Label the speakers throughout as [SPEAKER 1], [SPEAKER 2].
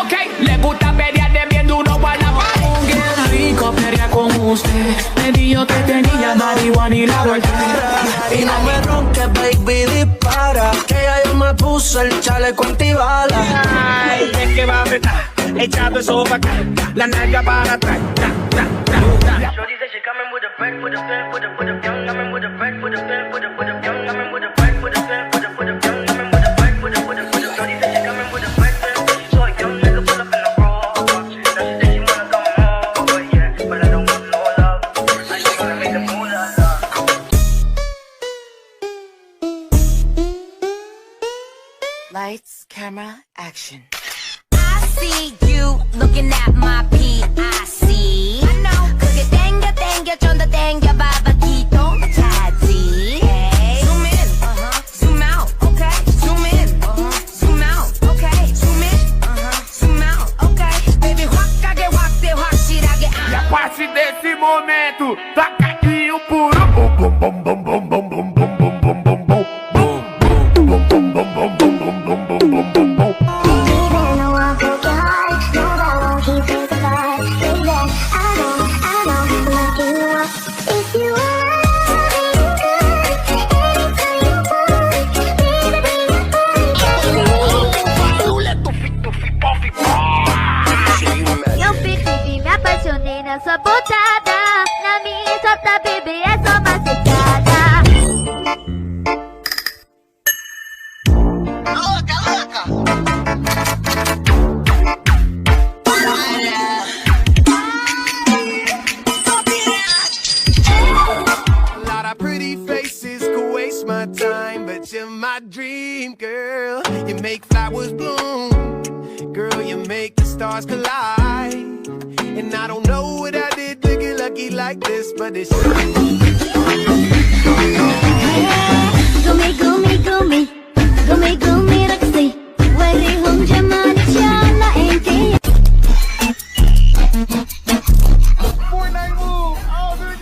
[SPEAKER 1] Ok, le gusta pelear viendo uno para la pared.
[SPEAKER 2] Qué rico pelear con usted. Me dijo que tenía marihuana y la volteé.
[SPEAKER 3] Y no me ronques, baby, dispara. Que ya yo me puse el chaleco antibala.
[SPEAKER 1] Ay, es que va a apretar, echando eso para acá, la nalga para atrás.
[SPEAKER 4] Shorty said she coming with a friend, with a friend, with a young, coming with a friend, with a friend, with a young, coming with a friend, with a friend, with a young, coming with a friend, with a Shorty said she coming with a friend, so a young nigga pull up in the road. Now she say she wanna come over, yeah, but I don't want no love. I just wanna make the moolah.
[SPEAKER 5] Lights, camera, action. I see you looking at my PIC. I know. 그게 땡겨 좀 더 땡겨 봐봐 기도 차지. Zoom in, zoom out, okay. Zoom in, zoom out, okay. Zoom in, zoom out, okay. Baby 확 가게 확대 확실하게.
[SPEAKER 1] E a partir desse momento, taca aqui o puro. Bum bum bum bum bum bum bum bum bum bum bum bum.
[SPEAKER 6] Eu percebi, me apaixonei na sua botada. Na minha solta, bebê, é só uma secada.
[SPEAKER 3] A lot of pretty faces could waste my time, but you're my dream girl. You make flowers bloom, girl, you make the stars collide. And I don't know what I did to get lucky like this, but it's
[SPEAKER 6] Gumi, gumi, gumi, gumi, gumi, raksi. Wali hum jamani chala enki.
[SPEAKER 3] Fortnite move. Oh, do it.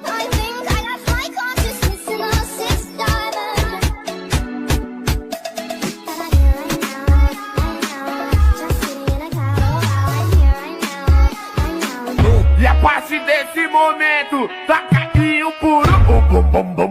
[SPEAKER 6] I think I lost my consciousness in a sixth diamond. That I'm here right now, just sitting in a car. I'm here right now.
[SPEAKER 1] E a partir desse momento, taca aqui o puro. Bum bum bum bum